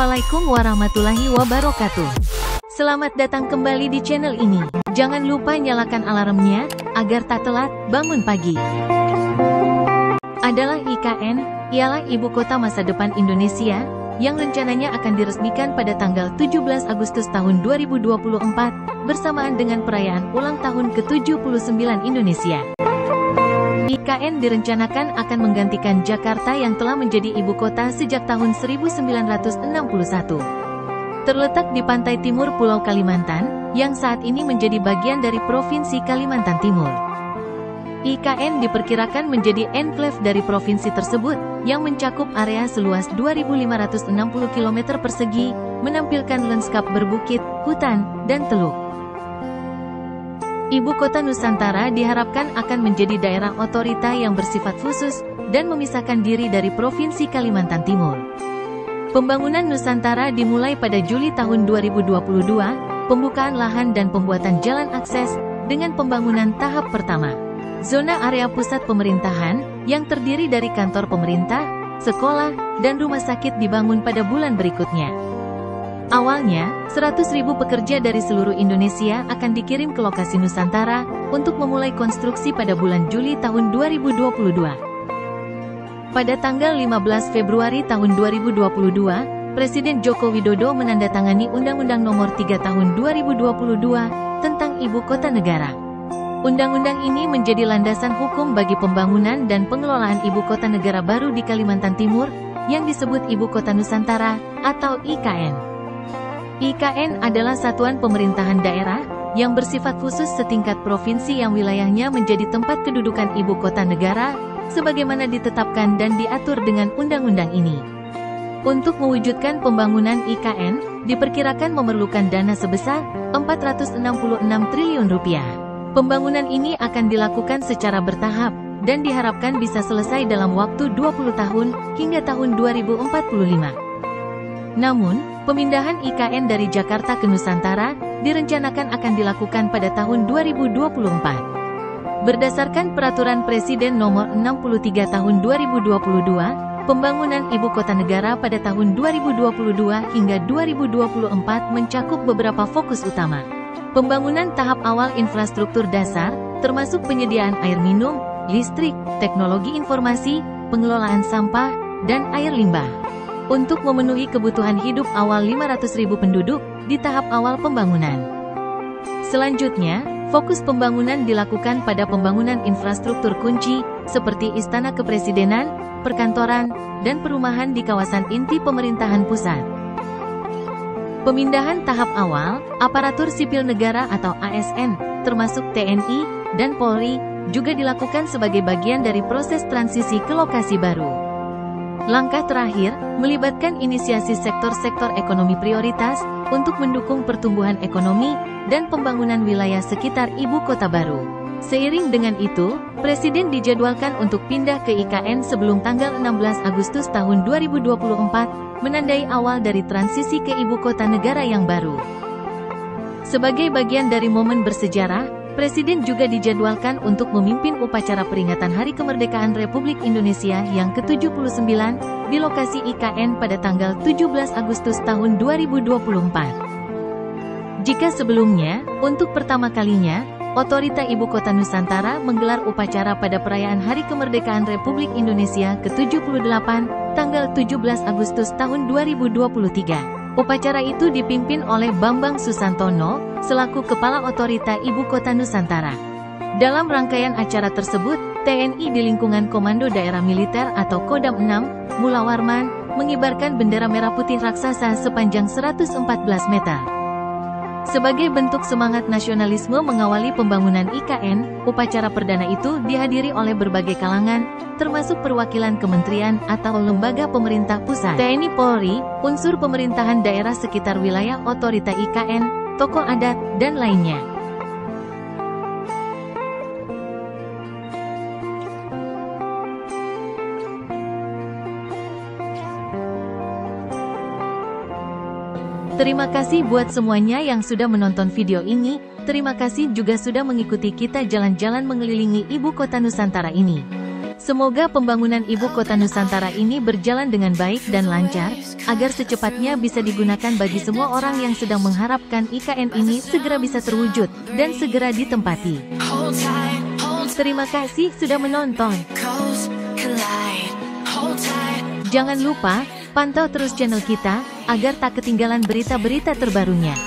Assalamualaikum warahmatullahi wabarakatuh. Selamat datang kembali di channel ini. Jangan lupa nyalakan alarmnya, agar tak telat bangun pagi. Adalah IKN, ialah Ibu Kota Masa Depan Indonesia, yang rencananya akan diresmikan pada tanggal 17 Agustus tahun 2024, bersamaan dengan perayaan ulang tahun ke-79 Indonesia. IKN direncanakan akan menggantikan Jakarta yang telah menjadi ibu kota sejak tahun 1961. Terletak di pantai timur Pulau Kalimantan, yang saat ini menjadi bagian dari Provinsi Kalimantan Timur. IKN diperkirakan menjadi enklave dari provinsi tersebut, yang mencakup area seluas 2.560 km persegi, menampilkan lanskap berbukit, hutan, dan teluk. Ibu Kota Nusantara diharapkan akan menjadi daerah otorita yang bersifat khusus, dan memisahkan diri dari Provinsi Kalimantan Timur. Pembangunan Nusantara dimulai pada Juli tahun 2022, pembukaan lahan dan pembuatan jalan akses, dengan pembangunan tahap pertama. Zona area pusat pemerintahan, yang terdiri dari kantor pemerintah, sekolah, dan rumah sakit dibangun pada bulan berikutnya. Awalnya, 100.000 pekerja dari seluruh Indonesia akan dikirim ke lokasi Nusantara, untuk memulai konstruksi pada bulan Juli tahun 2022. Pada tanggal 15 Februari tahun 2022, Presiden Joko Widodo menandatangani Undang-Undang Nomor 3 Tahun 2022, tentang Ibu Kota Negara. Undang-undang ini menjadi landasan hukum bagi pembangunan dan pengelolaan Ibu Kota Negara baru di Kalimantan Timur, yang disebut Ibu Kota Nusantara, atau IKN. IKN adalah satuan pemerintahan daerah, yang bersifat khusus setingkat provinsi yang wilayahnya menjadi tempat kedudukan ibu kota negara, sebagaimana ditetapkan dan diatur dengan undang-undang ini. Untuk mewujudkan pembangunan IKN, diperkirakan memerlukan dana sebesar 466 triliun rupiah. Pembangunan ini akan dilakukan secara bertahap, dan diharapkan bisa selesai dalam waktu 20 tahun, hingga tahun 2045. Namun, pemindahan IKN dari Jakarta ke Nusantara, direncanakan akan dilakukan pada tahun 2024. Berdasarkan Peraturan Presiden Nomor 63 Tahun 2022, pembangunan Ibu Kota Negara pada tahun 2022 hingga 2024 mencakup beberapa fokus utama. Pembangunan tahap awal infrastruktur dasar, termasuk penyediaan air minum, listrik, teknologi informasi, pengelolaan sampah, dan air limbah. Untuk memenuhi kebutuhan hidup awal 500.000 penduduk, di tahap awal pembangunan. Selanjutnya, fokus pembangunan dilakukan pada pembangunan infrastruktur kunci, seperti Istana Kepresidenan, perkantoran, dan perumahan di kawasan inti pemerintahan pusat. Pemindahan tahap awal, aparatur sipil negara atau ASN, termasuk TNI, dan Polri, juga dilakukan sebagai bagian dari proses transisi ke lokasi baru. Langkah terakhir, melibatkan inisiasi sektor-sektor ekonomi prioritas, untuk mendukung pertumbuhan ekonomi, dan pembangunan wilayah sekitar ibu kota baru. Seiring dengan itu, Presiden dijadwalkan untuk pindah ke IKN sebelum tanggal 16 Agustus tahun 2024, menandai awal dari transisi ke ibu kota negara yang baru. Sebagai bagian dari momen bersejarah, Presiden juga dijadwalkan untuk memimpin upacara peringatan Hari Kemerdekaan Republik Indonesia yang ke-79, di lokasi IKN pada tanggal 17 Agustus tahun 2024. Jika sebelumnya, untuk pertama kalinya, Otorita Ibu Kota Nusantara menggelar upacara pada perayaan Hari Kemerdekaan Republik Indonesia ke-78, tanggal 17 Agustus tahun 2023. Upacara itu dipimpin oleh Bambang Susantono, selaku Kepala Otorita Ibu Kota Nusantara. Dalam rangkaian acara tersebut, TNI di lingkungan Komando Daerah Militer atau Kodam 6, Mula Warman, mengibarkan bendera merah putih raksasa sepanjang 114 meter. Sebagai bentuk semangat nasionalisme mengawali pembangunan IKN, upacara perdana itu dihadiri oleh berbagai kalangan, termasuk perwakilan kementerian atau lembaga pemerintah pusat, TNI Polri, unsur pemerintahan daerah sekitar wilayah otorita IKN, tokoh adat, dan lainnya. Terima kasih buat semuanya yang sudah menonton video ini. Terima kasih juga sudah mengikuti kita jalan-jalan mengelilingi ibu kota Nusantara ini. Semoga pembangunan Ibu Kota Nusantara ini berjalan dengan baik dan lancar, agar secepatnya bisa digunakan bagi semua orang yang sedang mengharapkan IKN ini segera bisa terwujud, dan segera ditempati. Terima kasih sudah menonton. Jangan lupa, pantau terus channel kita, agar tak ketinggalan berita-berita terbarunya.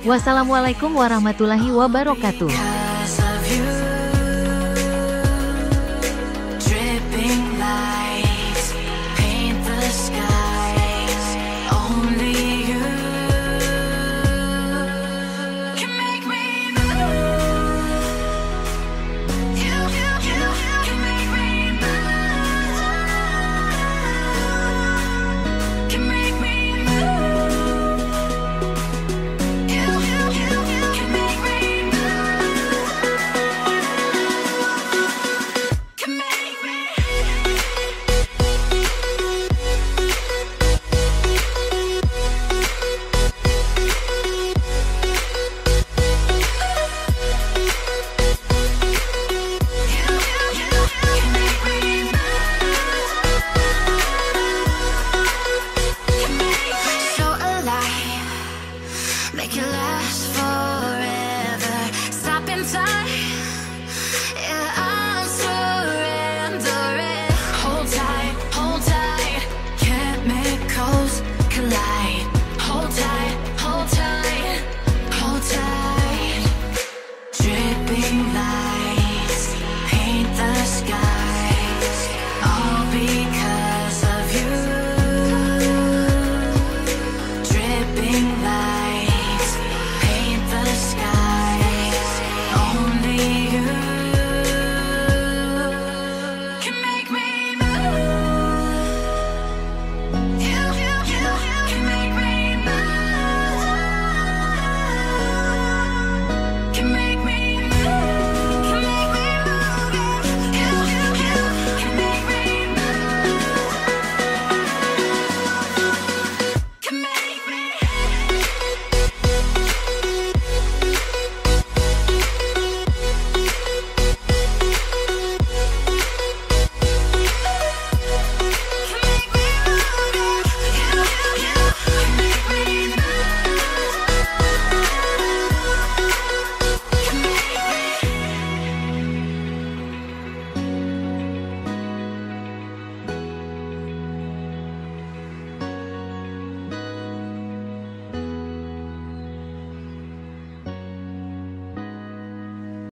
Wassalamualaikum warahmatullahi wabarakatuh.